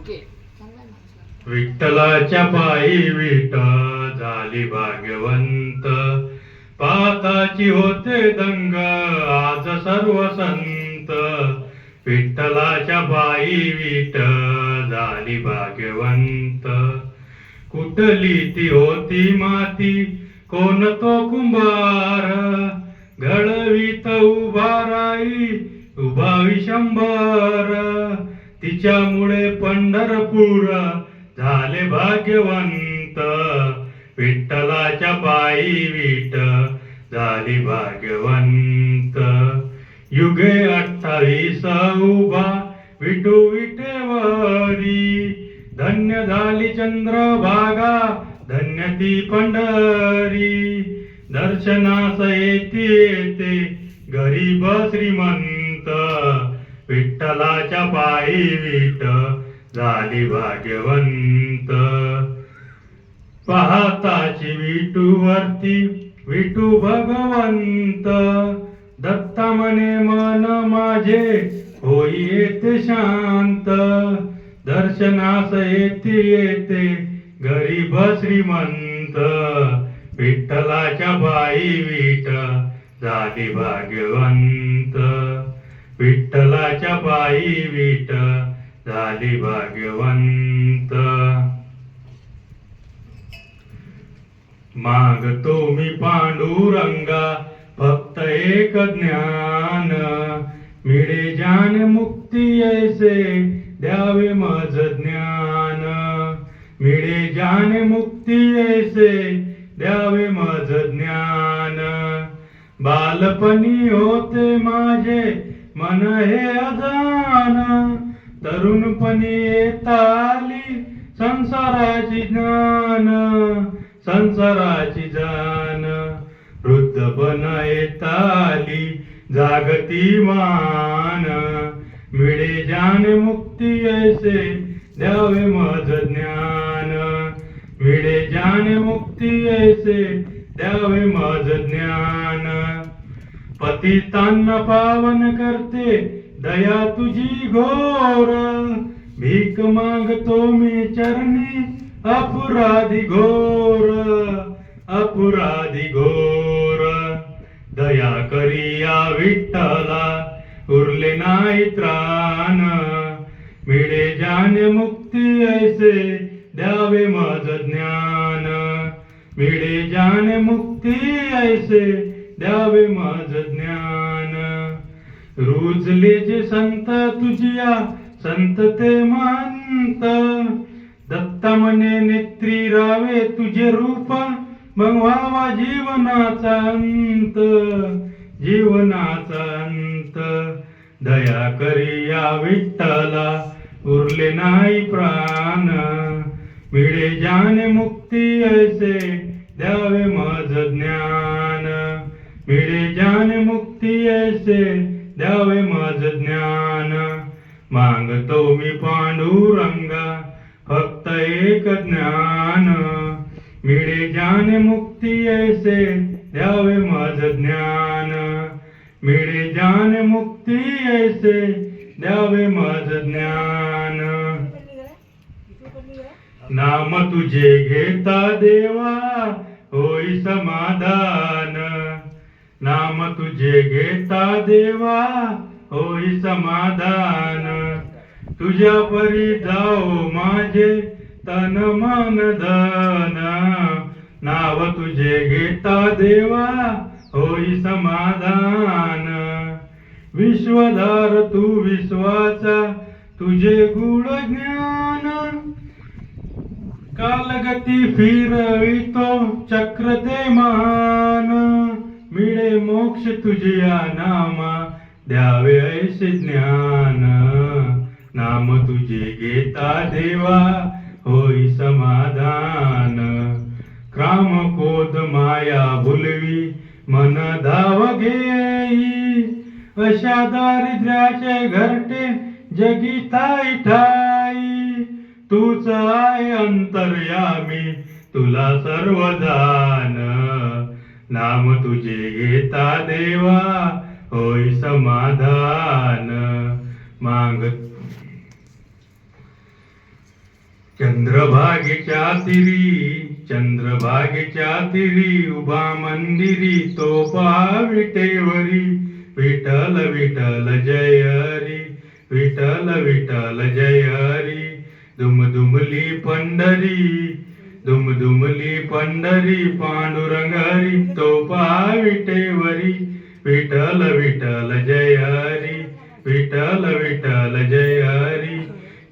Okay. विठ्ठलाच्या पायी विठ झाली भाग्यवंत, पाताची होते दंग आज सर्व संत. विठ्ठलाच्या पायी विठ झाली भाग्यवंत, कुठली ती होती माती कोण तो कुंभार, घडवीत उभा राई उभा विशंभर. तिच्यामुळे पंढरपूर झाले भाग्यवंत, विठ्ठलाच्या पायी विठ झाली भाग्यवंत. युगे 28 उभा विठू विठेवरी, धन्य झाली चंद्रभागा धन्य ती पंढरी. दर्शनास येते गरीब श्रीमंत, विठ्ठलाच्या पायी विठ झाली भाग्यवंत. पाहताची विठूवरती विठू भगवंत, दत्ता म्हणे मन माझे होई येते शांत. दर्शनास येते गरीब श्रीमंत, विठ्ठलाच्या पायी विठ झाली भाग्यवंत. विठ्ठलाच्या पायी विठ झाली भाग्यवंत. मागतो मी पांडुरंगा फक्त एक ज्ञान, मिळे ज्ञान मुक्ती ऐसे द्यावे मज ज्ञान. मिळे ज्ञान मुक्ती ऐसे द्यावे मज ज्ञान. बालपणी होते माझे मन हे अजान, तरुणपणी येता आली संसाराची ज्ञान. संसाराची जाण वृद्धपण येता आली जागती मान. मिळे ज्ञान मुक्ती ऐसे द्यावे मज ज्ञान. मिळे ज्ञान मुक्ती ऐसे द्यावे मज ज्ञान. पतितांना पावन करते दया तुझी घोर, भीक मागतो मी चरणी अपराधी घोर. अपराधी घोर दया करिया विठ्ठला उरले नाही त्राण. मिळे ज्ञान मुक्ती ऐसे द्यावे मज ज्ञान. मिळे ज्ञान मुक्ती ऐसे द्यावे मज ज्ञान. रुजले जे संत तुझिया संत ते महंत, दत्ता म्हणे नेत्री रावे तुझे रूप मग व्हावा जीवनाचा अंत. जीवनाचा अंत दया करिया विठ्ठला उरले नाही प्राण. मिळे ज्ञान मुक्ती ऐसे द्यावे मज ज्ञान. मिळे ज्ञान मुक्ती ऐसे द्यावे मज ज्ञान. मागतो मी पांडुरंगा फक्त एक ज्ञान, मिळे ज्ञान मुक्ती ऐसे द्यावे मज ज्ञान. मिळे ज्ञान मुक्ती ऐसे द्यावे मज ज्ञान. नाम तुझे घेता देवा होई समाधान. नाम तुझे घेता देवा होई समाधान. तुझ्या परी जाओ माझे तन मन धन. नाव तुझे घेता देवा होई समाधान. विश्वधार तू विश्वाचा तुझे गुण ज्ञान. कालगती फिरवितो चक्र ते महान. मिळे मोक्ष तुझिया नामा द्यावे ऐसे ज्ञान. नाम तुझे घेता देवा होई समाधान. क्राम क्रोध माया भुलवी मन धाव घेई. अशा दारिद्र्याचे घरटे जगिताई ठाई. तूच आहे अंतर्यामी तुला सर्व दान. नाम तुझे घेता देवा होई समाधान. चंद्रभागेच्या तिरी, चंद्रभागेच्या तिरी उभा मंदिरी तो पहा विटेवरी. विठ्ठल विठ्ठल जय हरी, विठ्ठल विठ्ठल जय हरी. दुमदुमली पंढरी, दुमदुमली पंढरी पांडुरंग हरी तो पहा विटेवरी. विठ्ठल विठ्ठल जय हरी, विठ्ठल विठ्ठल जय हरी.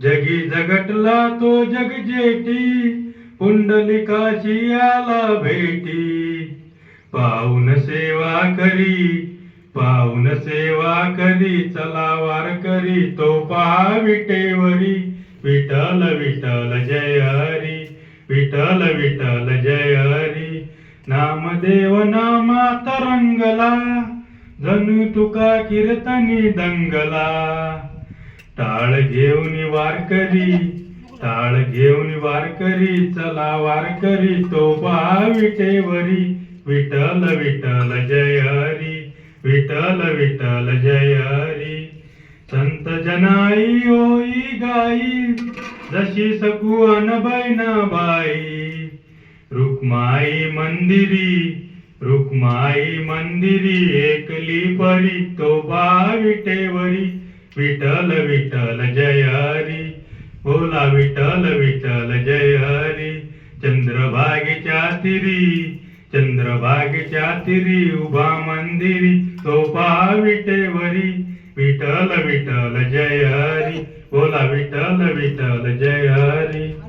जगी जगटला तो जगजेठी, पुंडलिकाची आला भेटी. पाऊन सेवा करी, पाऊन सेवा करी चला वारकरी तो पहा विटेवरी. विठ्ठल विठ्ठल जय हरी, विठ्ठल विठ्ठल जय हरी. नामदेव नामात रंगला, जणू तुका कीर्तनी दंगला. टाळ घेऊन वारकरी, टाळ घेऊन वारकरी चला वारकरी तो पहा विटेवरी. विठ्ठल विठ्ठल जय हरी, विठ्ठल विठ्ठल जय हरी. संत जनाई होई गाई, जशी सकुवन बहिणाबाई. रुक्माई मंदिरी, रुक्माई मंदिरी एकली परी तो पहा विटेवरी. विठ्ठल विठ्ठल जय हरी, बोला विठ्ठल विठ्ठल जय हरी. चंद्रभागेच्या तिरी, चंद्रभागेच्या तिरी उभा मंदिरी तो पहा विटेवरी. विठ्ठल विठ्ठल जय हरी, बोला विठ्ठल विठ्ठल जय हरी.